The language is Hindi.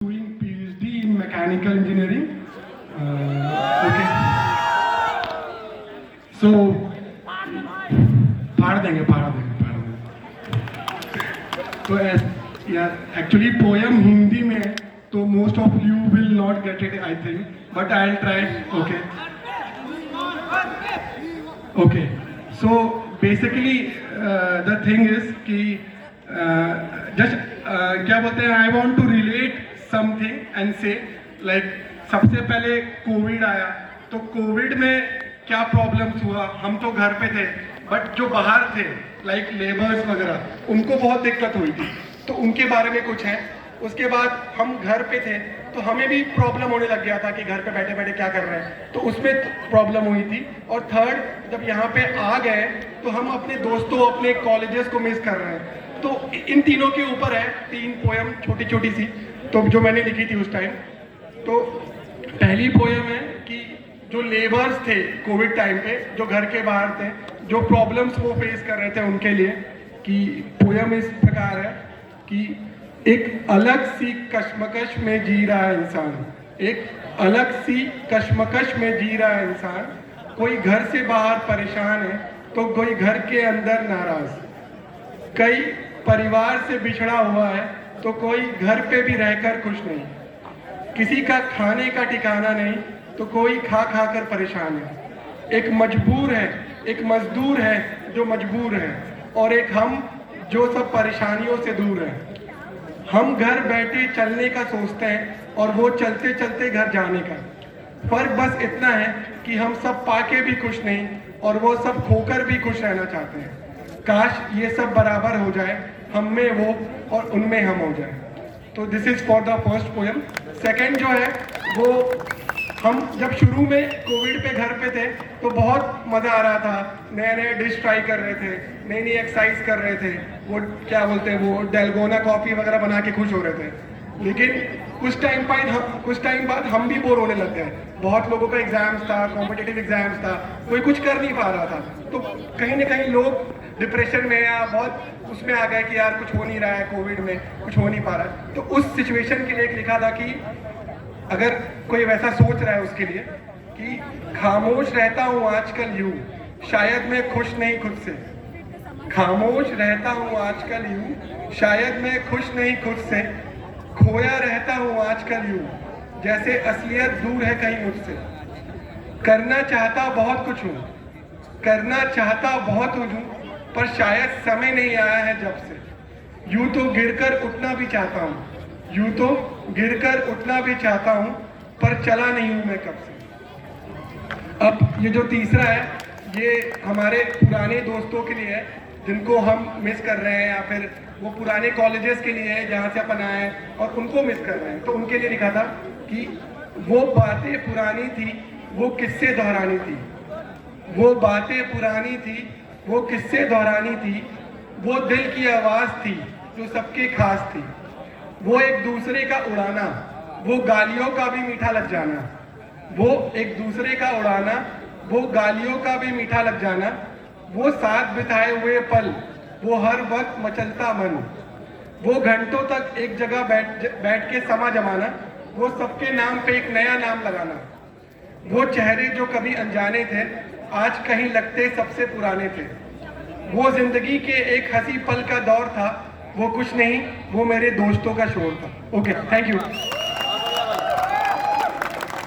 doing PhD in mechanical engineering. Okay. So, फाड़ देंगे. तो यार एक्चुअली पोयम हिंदी में है, तो most of you will not get it I think, but I will try. Okay. So basically the thing is कि क्या बोलते हैं, I want to relate something and say like सबसे पहले कोविड आया, तो कोविड में क्या प्रॉब्लम्स हुआ. हम तो घर पे थे, बट जो बाहर थे लाइक लेबर्स वगैरह, उनको बहुत दिक्कत हुई थी, तो उनके बारे में कुछ है. उसके बाद हम घर पे थे, तो हमें भी प्रॉब्लम होने लग गया था कि घर पे बैठे बैठे क्या कर रहे हैं, तो उसमें प्रॉब्लम हुई थी. और थर्ड, जब यहाँ पे आ गए तो हम अपने दोस्तों, अपने कॉलेजेस को मिस कर रहे हैं. तो इन तीनों के ऊपर है 3 पोयम छोटी छोटी सी, तो जो मैंने लिखी थी उस टाइम. तो पहली पोयम है कि जो लेबर्स थे कोविड टाइम पे, जो घर के बाहर थे, जो प्रॉब्लम्स वो फेस कर रहे थे उनके लिए, कि पोयम इस प्रकार है कि एक अलग सी कश्मकश में जी रहा है इंसान, एक अलग सी कश्मकश में जी रहा है इंसान. कोई घर से बाहर परेशान है तो कोई घर के अंदर नाराज, कई परिवार से बिछड़ा हुआ है तो कोई घर पे भी रहकर खुश नहीं, किसी का खाने का ठिकाना नहीं तो कोई खा खा कर परेशान है. एक मजबूर है, एक मजदूर है जो मजबूर है, और एक हम जो सब परेशानियों से दूर है. हम घर बैठे चलने का सोचते हैं और वो चलते चलते घर जाने का. फर्क बस इतना है कि हम सब पाके भी खुश नहीं और वो सब खोकर भी खुश रहना चाहते हैं. काश ये सब बराबर हो जाए, हम में वो और उनमें हम हो जाए. तो this is for the first poem. Second जो है वो, हम जब शुरू में कोविड पे घर पे थे तो बहुत मज़ा आ रहा था, नए नए डिश ट्राई कर रहे थे, नई नई एक्सरसाइज कर रहे थे, वो क्या बोलते हैं, वो डेलगोना कॉफ़ी वगैरह बना के खुश हो रहे थे. लेकिन कुछ टाइम बाद हम भी बोर होने लग गए. बहुत लोगों का एग्जाम्स था, कॉम्पिटिटिव एग्जाम्स था, कोई कुछ कर नहीं पा रहा था, तो कहीं ना कहीं लोग डिप्रेशन में या बहुत उसमें आ गए कि यार कुछ हो नहीं रहा है, कोविड में कुछ हो नहीं पा रहा है. तो उस सिचुएशन के लिए एक लिखा था कि अगर कोई वैसा सोच रहा है उसके लिए कि खामोश रहता हूँ आजकल यूं, शायद मैं खुश नहीं खुद से. खामोश रहता हूँ आजकल यूं, शायद मैं खुश नहीं खुद से. खोया रहता हूँ आजकल यूं, जैसे असलियत दूर है कहीं मुझसे. करना चाहता बहुत कुछ हूँ, करना चाहता बहुत हूँ, पर शायद समय नहीं आया है जब से. यूं तो गिरकर उठना भी चाहता हूँ, यूं तो गिरकर उठना भी चाहता हूँ, पर चला नहीं हूँ मैं कब से. अब ये जो तीसरा है, ये हमारे पुराने दोस्तों के लिए है जिनको हम मिस कर रहे हैं, या फिर वो पुराने कॉलेजेस के लिए है जहाँ से अपन आए हैं और उनको मिस कर रहे हैं. तो उनके लिए लिखा था कि वो बातें पुरानी थी, वो किस्से दोहरानी थी. वो बातें पुरानी थी, वो किस्से दोहरानी थी. वो दिल की आवाज़ थी जो सबके खास थी. वो एक दूसरे का उड़ाना, वो गालियों का भी मीठा लग जाना. वो एक दूसरे का उड़ाना, वो गालियों का भी मीठा लग जाना. वो साथ बिताए हुए पल, वो हर वक्त मचलता मन. वो घंटों तक एक जगह बैठ के समा जमाना. वो सबके नाम पे एक नया नाम लगाना. वो चेहरे जो कभी अनजाने थे, आज कहीं लगते सबसे पुराने थे. वो जिंदगी के एक हंसी पल का दौर था, वो कुछ नहीं, वो मेरे दोस्तों का शोर था. Okay, thank you.